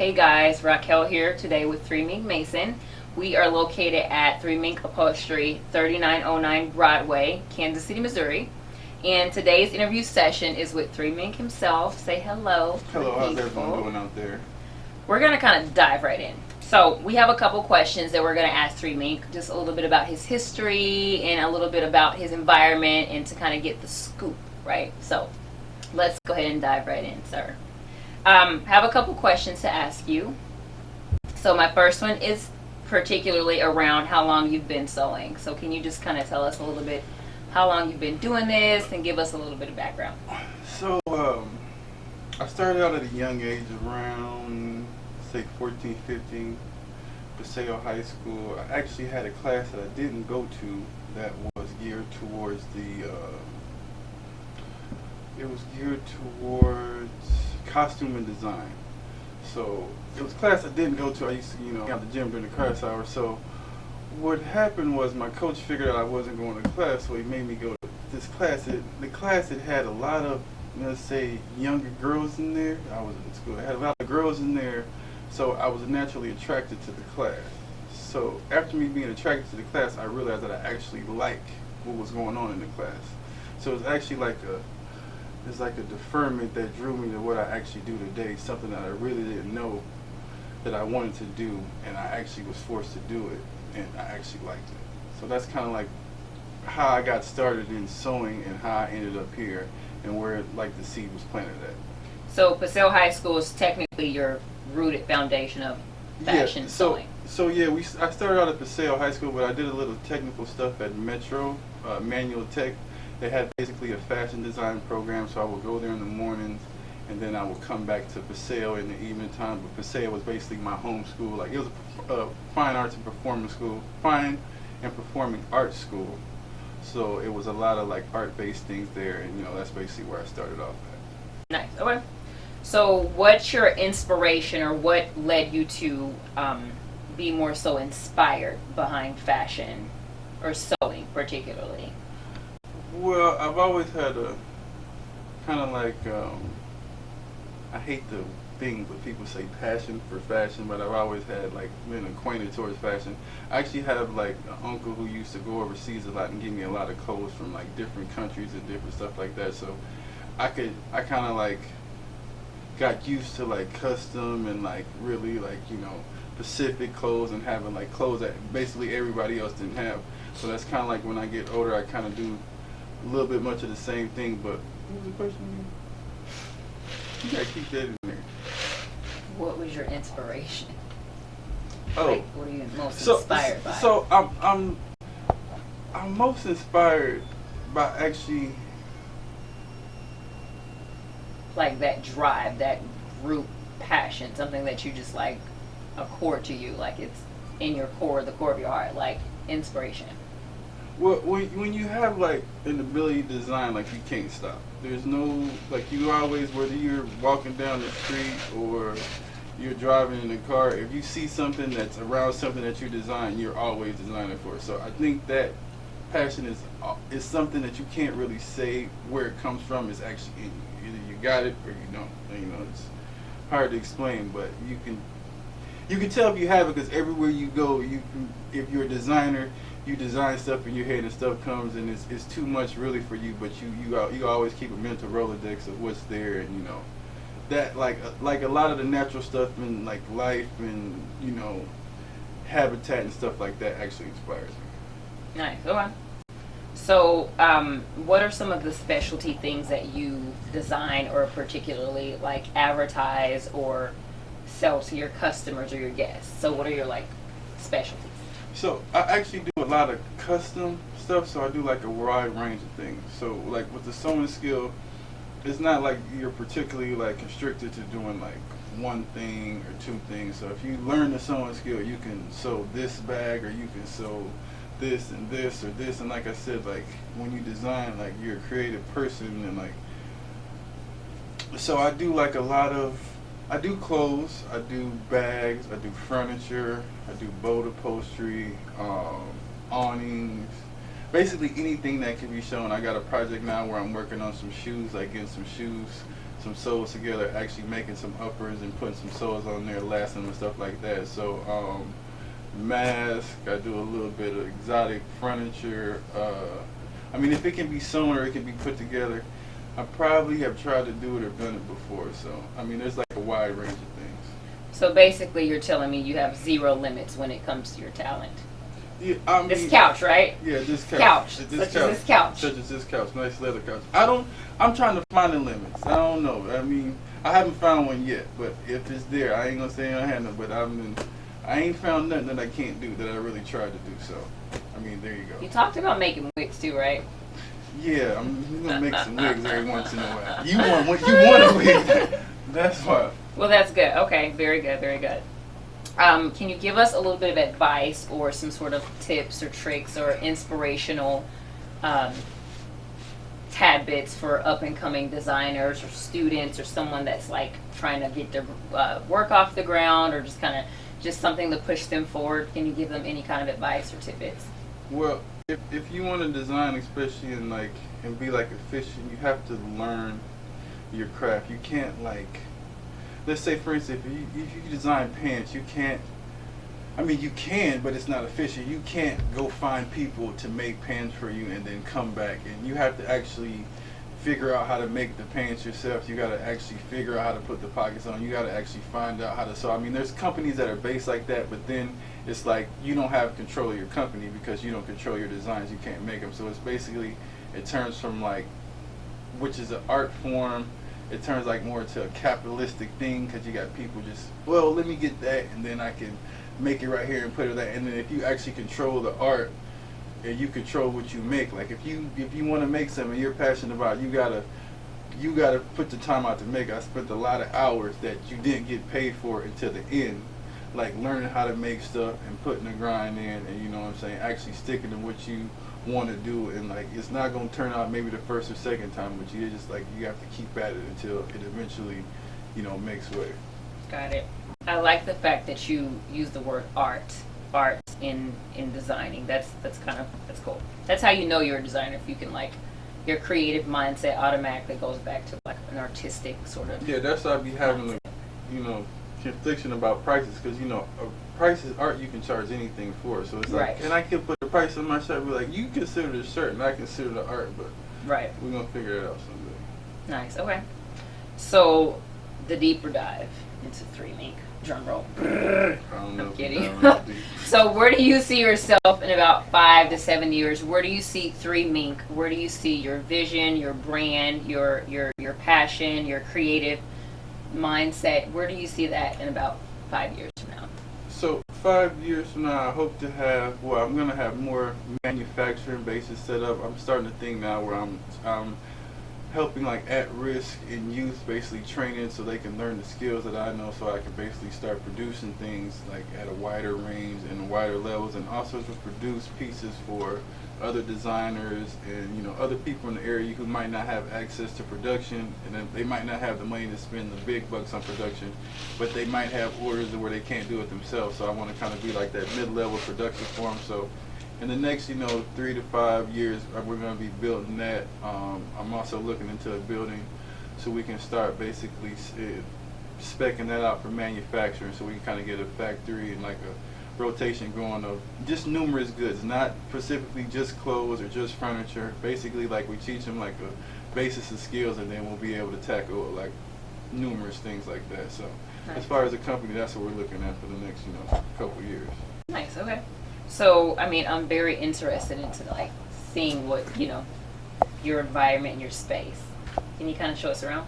Hey guys, Raquel here today with 3 Minc Mason. We are located at 3 Minc Upholstery, 3909 Broadway, Kansas City, Missouri. And today's interview session is with 3 Minc himself. Say hello. Hello, how's everyone doing out there? We're going to kind of dive right in. So we have a couple questions that we're going to ask 3 Minc, just a little bit about his history and a little bit about his environment and to kind of get the scoop, right? So let's go ahead and dive right in, sir. Have a couple questions to ask you. So my first one is particularly around how long you've been sewing. So can you just kind of tell us a little bit how long you've been doing this and give us a little bit of background? So I started out at a young age, around say 14, 15, Paseo High School. I actually had a class that I didn't go to that was geared towards costume and design. So it was a class I didn't go to. I used to, have the gym during the class hour. So what happened was my coach figured out I wasn't going to class, so he made me go to this class. The class had a lot of, let's say, younger girls in there. I was in school. It had a lot of girls in there, so I was naturally attracted to the class. So after me being attracted to the class, I realized that I actually liked what was going on in the class. So it was actually like a deferment that drew me to what I actually do today, something that I really didn't know that I wanted to do, and I actually was forced to do it, and I actually liked it. So that's kind of like how I got started in sewing and how I ended up here and where the seed was planted at. So Paseo High School is technically your rooted foundation of fashion sewing. So yeah, I started out at Paseo High School, but I did a little technical stuff at Metro, Manual Tech. They had basically a fashion design program, so I would go there in the mornings, and then I would come back to Paseo in the evening time. But Paseo was basically my home school. Like, it was a fine arts and performance school, fine and performing arts school. So it was a lot of art-based things there, and that's basically where I started off at. Nice. Okay. So what's your inspiration, or what led you to be more so inspired behind fashion or sewing particularly? Well, I've always had a kind of I hate the thing when people say passion for fashion, but I've always had been acquainted towards fashion. I actually have an uncle who used to go overseas a lot and give me a lot of clothes from different countries and different stuff like that. So I kind of got used to custom and really specific clothes and having clothes that basically everybody else didn't have. So that's kind of when I get older, I kind of do a little bit much of the same thing. But what was the question again? You gotta keep that in there. What was your inspiration? Oh, what are you most inspired by? So I'm most inspired by actually that drive, that group passion, something that you just a core to you, it's in your core, the core of your heart, inspiration. Well, when you have an ability to design, you can't stop. There's no you always, whether you're walking down the street or you're driving in a car, if you see something that's around something that you design, you're always designing for it. So I think that passion is something that you can't really say where it comes from. It's actually in you. Either you got it or you don't. It's hard to explain, but you can tell if you have it, because everywhere you go, if you're a designer, you design stuff in your head and stuff comes, and it's too much really for you, but you always keep a mental Rolodex of what's there, and that like a lot of the natural stuff in life and habitat and stuff like that actually inspires me. Nice. Okay. So what are some of the specialty things that you design or particularly advertise or sell to your customers or your guests? So what are your specialties? So I actually do a lot of custom stuff, so I do a wide range of things. So with the sewing skill, it's not you're particularly constricted to doing one thing or two things. So if you learn the sewing skill, you can sew this bag, or you can sew this and this or this. And like I said, when you design, you're a creative person, and so I do I do clothes, I do bags, I do furniture, I do boat upholstery, awnings, basically anything that can be shown. I got a project now where I'm working on some shoes, getting some shoes some soles together, actually making some uppers and putting some soles on there, lasting and stuff like that. So mask, I do a little bit of exotic furniture. I mean, if it can be sewn or it can be put together, I probably have tried to do it or done it before. So I mean, there's like a wide range of things. So basically, you're telling me you have zero limits when it comes to your talent. Yeah, I mean, This couch, right? Yeah, this couch. Couch. Such as this couch. Such as this couch. Nice leather couch. I'm trying to find the limits. I don't know. I mean, I haven't found one yet. But if it's there, I ain't gonna say I haven't. But I ain't found nothing that I can't do that I really tried to do. So, I mean, there you go. You talked about making wigs too, right? Yeah, I'm gonna make some wigs every once in a while. You want a wig? That's why. Well, that's good. Okay, very good, very good. Can you give us a little bit of advice or some sort of tips or tricks or inspirational tidbits for up and coming designers or students or someone that's like trying to get their work off the ground or just something to push them forward? Can you give them any kind of advice or tidbits? Well, if you want to design, especially and be like efficient, you have to learn your craft. You can't let's say for instance, if you design pants, you can't. I mean, you can, but it's not efficient. You can't go find people to make pants for you and then come back, and you have to actually figure out how to make the pants yourself. You got to actually figure out how to put the pockets on. You got to actually find out how to sew. I mean, there's companies that are based like that, but then it's like you don't have control of your company because you don't control your designs. You can't make them. So it's basically, it turns from which is an art form, it turns more into a capitalistic thing because you got people just, well, let me get that and then I can make it right here and put it there. And then if you actually control the art and you control what you make, like if you want to make something you're passionate about, you gotta put the time out to make it. I spent a lot of hours that you didn't get paid for until the end, like learning how to make stuff and putting the grind in, and you know what I'm saying, actually sticking to what you want to do, and it's not going to turn out maybe the first or second time, but you just you have to keep at it until it eventually makes way. Got it. I like the fact that you use the word art in designing. That's cool. That's how you know you're a designer, if you can your creative mindset automatically goes back to an artistic sort of. Yeah, that's why I be having confliction about prices, because price is art, you can charge anything for it. So it's right. And I can put the price on my shirt and be like, you consider the shirt and I consider the art, but right, we're gonna figure it out someday. Nice. Okay. So the deeper dive into 3 Minc. Drum roll. I'm kidding. So where do you see yourself in about 5 to 7 years? Where do you see 3 Minc? Where do you see your vision, your brand, your passion, your creative mindset? Where do you see that in about 5 years from now? So 5 years from now, I hope to have, I'm going to have more manufacturing bases set up. I'm starting to think now where I'm helping at-risk and youth, basically training so they can learn the skills that I know, so I can basically start producing things at a wider range and wider levels, and also to produce pieces for other designers and other people in the area who might not have access to production, and then they might not have the money to spend the big bucks on production, but they might have orders where they can't do it themselves. So I want to kind of be like that mid-level production for them. So in the next 3 to 5 years, we're going to be building that. I'm also looking into a building so we can start basically speccing that out for manufacturing, so we can kind of get a factory and a rotation going of just numerous goods, not specifically just clothes or just furniture. Basically, we teach them a basis of skills, and then we'll be able to tackle numerous things like that. So nice. As far as a company, that's what we're looking at for the next couple years. Nice. Okay. So I mean, I'm very interested into seeing what your environment and your space. Can you kind of show us around?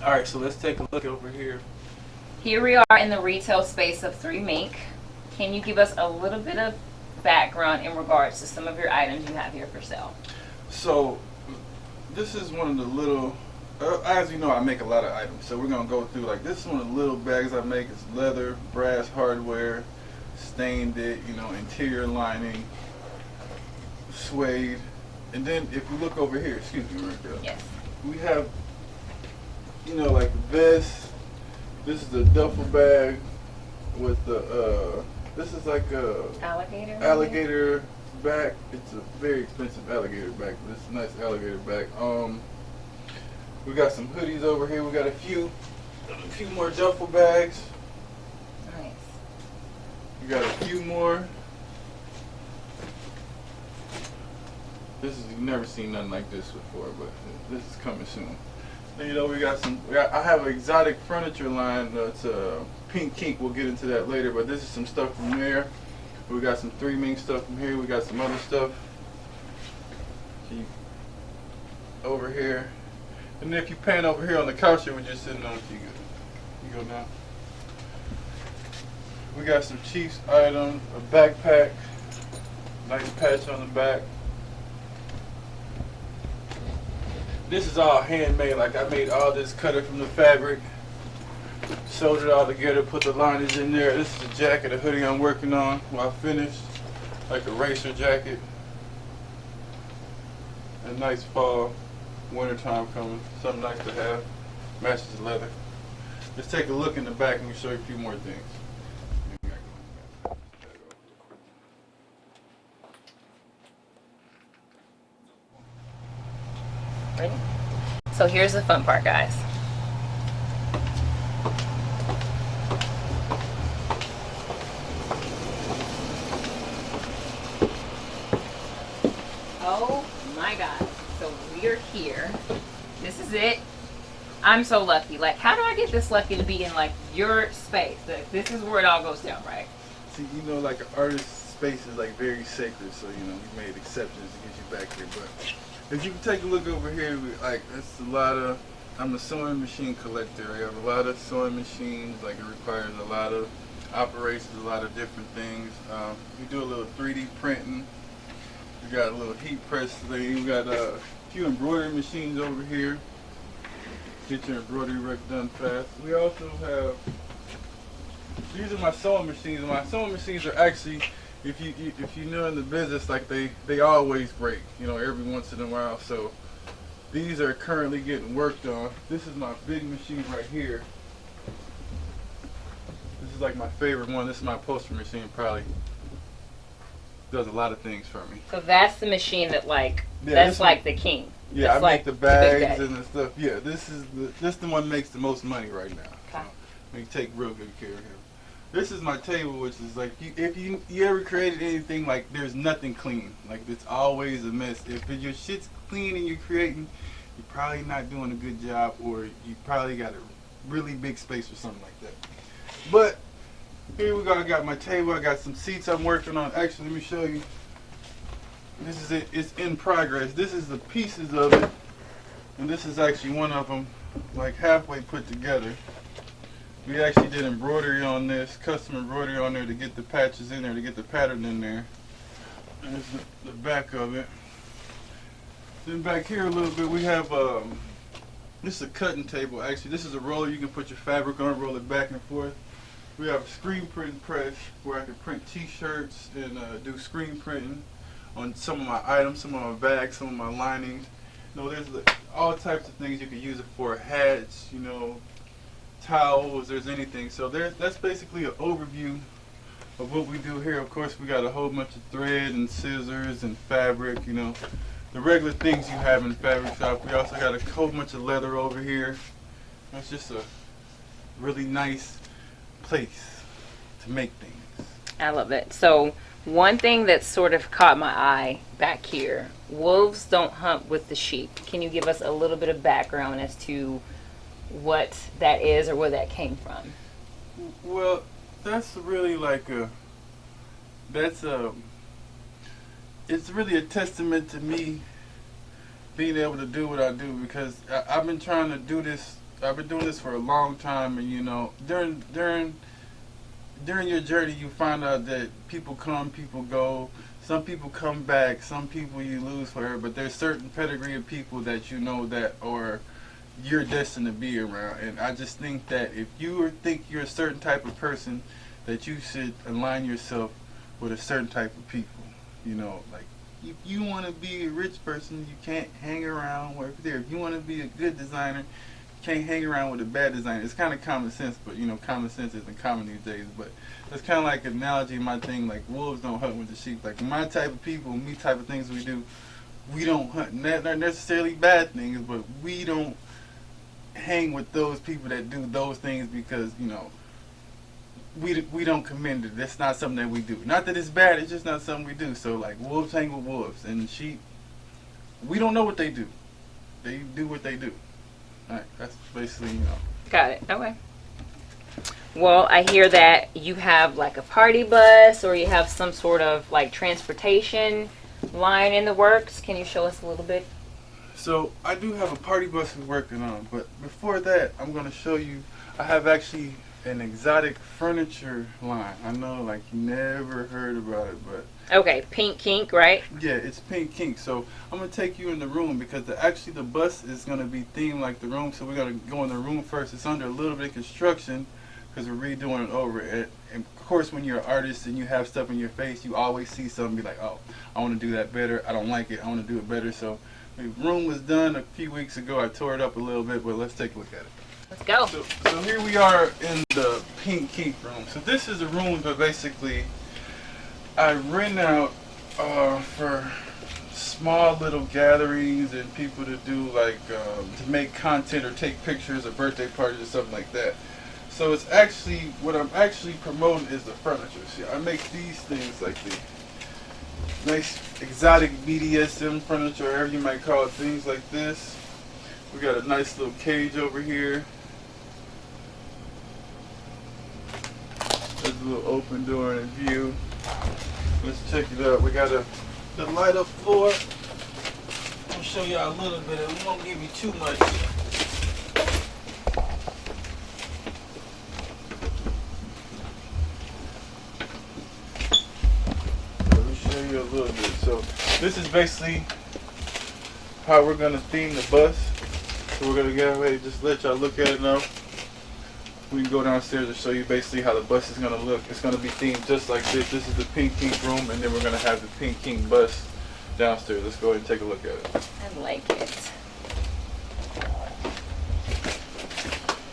All right, so let's take a look over here. Here we are in the retail space of 3 Minc. Can you give us a little bit of background in regards to some of your items you have here for sale? So this is one of the little, as you know, I make a lot of items. So we're going to go through, this is one of the little bags I make. It's leather, brass hardware, stained it, interior lining, suede. And then if you look over here, excuse me right there. Yes. We have, vest. This is the duffel bag with the, this is a alligator back. It's a very expensive alligator back, but it's a nice alligator back. We got some hoodies over here. We got a few more duffel bags. Nice. We got a few more. You've never seen nothing like this before, but this is coming soon. And, you know, I have an exotic furniture line that's Pink Kink. We'll get into that later, but this is some stuff from there. We got some 3 Minc stuff from here. We got some other stuff over here. And then if you pan over here on the couch that we're just sitting on, you go down. We got some Chiefs items, a backpack, nice patch on the back. This is all handmade, like I made all this, cut it from the fabric, sewed it all together, put the liners in there. This is a jacket, a hoodie I'm working on while finished, like a racer jacket. A nice fall, wintertime coming, something nice to have, matches the leather. Let's take a look in the back and we'll show you a few more things. Ready? So here's the fun part, guys. Oh my God. So we're here. This is it. I'm so lucky. Like, how do I get this lucky to be in like your space? Like, this is where it all goes down, right? See, you know, like an artist's space is like very sacred, so you know, we made exceptions to get you back here. But if you can take a look over here, like it's a lot of, I'm a sewing machine collector. I have a lot of sewing machines, like it requires a lot of operations, a lot of different things. We do a little 3D printing. We got a little heat press thing. We got a few embroidery machines over here. Get your embroidery work done fast. We also have, these are my sewing machines. My sewing machines are actually, if you know in the business, like they always break, you know, every once in a while. So these are currently getting worked on. This is my big machine right here. This is like my favorite one. This is my upholstery machine. Probably does a lot of things for me. So that's the machine that like, yeah, that's like the king. Yeah, that's I like make the bags the and the stuff. Yeah, this the one that makes the most money right now. Okay. So we take real good care of him. This is my table, which is like, if you ever created anything, like there's nothing clean. Like it's always a mess. If your shit's clean and you're creating, you're probably not doing a good job, or you probably got a really big space or something like that. But here we go. I got my table. I got some seats I'm working on. Actually, let me show you. This is it. It's in progress. This is the pieces of it, and this is actually one of them, like halfway put together. We actually did embroidery on this, custom embroidery on there to get the patches in there, to get the pattern in there. There's the back of it. Then back here a little bit, we have this is a cutting table. Actually, this is a roller you can put your fabric on, roll it back and forth. We have a screen print press where I can print T-shirts and do screen printing on some of my items, some of my bags, some of my linings. You know, there's all types of things you can use it for. Hats, you know, towels, there's anything. So that's basically an overview of what we do here. Of course, we got a whole bunch of thread and scissors and fabric, you know, the regular things you have in fabric shop. We also got a whole bunch of leather over here. It's just a really nice place to make things. I love it. So one thing that sort of caught my eye back here, wolves don't hunt with the sheep. Can you give us a little bit of background as to what that is or where that came from? Well, that's really like it's really a testament to me being able to do what I do, because I've been trying to do this. I've been doing this for a long time, and you know, during your journey, you find out that people come, people go. Some people come back, some people you lose forever. But there's certain pedigree of people that you know that or you're destined to be around. And I just think that if you think you're a certain type of person, that you should align yourself with a certain type of people. You know, like if you want to be a rich person, you can't hang around over there. If you want to be a good designer, you can't hang around with a bad designer. It's kind of common sense, but you know, common sense isn't common these days. But it's kind of like an analogy, my thing, like wolves don't hunt with the sheep. Like my type of people, me type of things we do, we don't hunt. Not necessarily bad things, but we don't hang with those people that do those things because, you know, we don't commend it. That's not something that we do. Not that it's bad, it's just not something we do. So like wolves hang with wolves, and sheep, we don't know what they do. They do what they do. All right, that's basically, you know. Got it. Okay. Well, I hear that you have like a party bus, or you have some sort of like transportation line in the works. Can you show us a little bit? So I do have a party bus we're working on, but before that, I'm going to show you. I have actually an exotic furniture line. I know, like, you never heard about it, but Okay, Pink Kink, right? yeah, it's Pink Kink. So I'm gonna take you in the room because actually the bus is gonna be themed like the room. So we're gonna go in the room first. It's under a little bit of construction because we're redoing it over. And of course, when you're an artist and you have stuff in your face, you always see something, be like, oh, I want to do that better. I don't like it. I want to do it better. So the room was done a few weeks ago. I tore it up a little bit, but let's take a look at it. Let's go. So here we are in the Pink Kink room. So this is a room that basically I rent out for small little gatherings and people to do like to make content or take pictures of birthday parties or something like that. So it's actually, what I'm actually promoting is the furniture. See, I make these things like the nice exotic BDSM furniture, whatever you might call it, things like this. We got a nice little cage over here. There's a little open door and view. Let's check it out. We got the light up floor. I'll show y'all a little bit. We won't give you too much. Let me show you a little bit. So this is basically how we're gonna theme the bus. So we're gonna get ready. Just let y'all look at it now. We can go downstairs and show you basically how the bus is going to look. It's going to be themed just like this. This is the Pink Kink room, and then we're going to have the Pink Kink bus downstairs. Let's go ahead and take a look at it. I like it.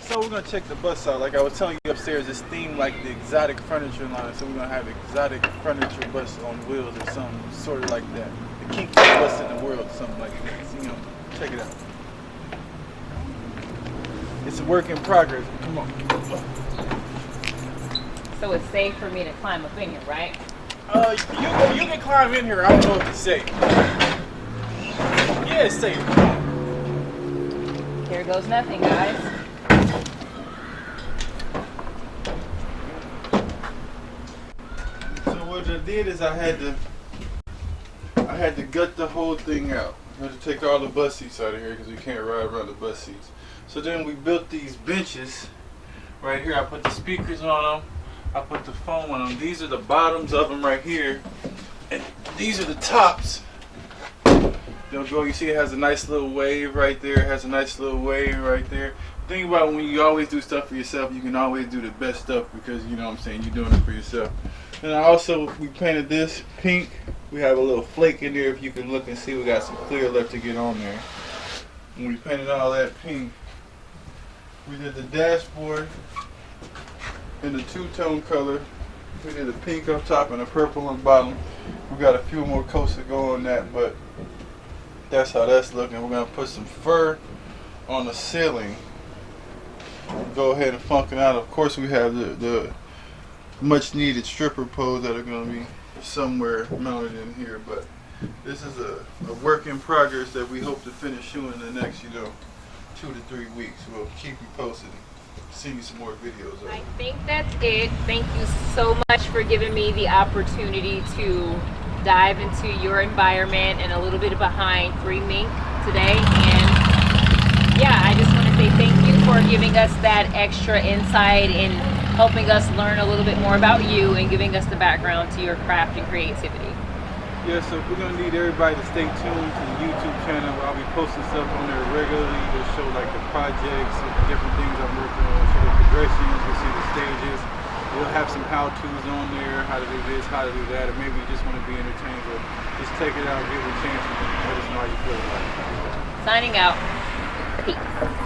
So we're going to check the bus out. Like I was telling you upstairs, it's themed like the exotic furniture line. So we're going to have exotic furniture bus on wheels or something sort of like that. The kinkiest bus in the world, something like that. So, you know, check it out. It's a work in progress. Come on. So it's safe for me to climb up in here, right? You can climb in here. I don't know if it's safe. Yeah, it's safe. Here goes nothing, guys. So what I did is I had to gut the whole thing out. I had to take all the bus seats out of here because we can't ride around the bus seats. So then we built these benches right here. I put the speakers on them. I put the phone on them. These are the bottoms of them right here. And these are the tops. They'll go, you see it has a nice little wave right there. It has a nice little wave right there. Think about when you always do stuff for yourself, you can always do the best stuff because, you know what I'm saying, you're doing it for yourself. And we painted this pink. We have a little flake in there. If you can look and see, we got some clear left to get on there. And we painted all that pink. We did the dashboard in the two-tone color. We did a pink up top and a purple on the bottom. We got a few more coats to go on that, but that's how that's looking. We're gonna put some fur on the ceiling. Go ahead and funk it out. Of course, we have the much-needed stripper poles that are gonna be somewhere mounted in here, but this is a work in progress that we hope to finish soon in the next, 2 to 3 weeks. We'll keep you posted and send you some more videos of it. I think that's it. Thank you so much for giving me the opportunity to dive into your environment and a little bit behind Free Minc today. And yeah, I just want to say thank you for giving us that extra insight and helping us learn a little bit more about you and giving us the background to your craft and creativity. Yeah, so we're going to need everybody to stay tuned to the YouTube channel. I'll be posting stuff on there regularly to show like the projects and the different things I'm working on, show the progressions, you'll see the stages. We'll have some how-tos on there, how to do this, how to do that, or maybe you just want to be entertained, but just take it out, give it a chance, and let us know how you feel about it. Signing out. Peace.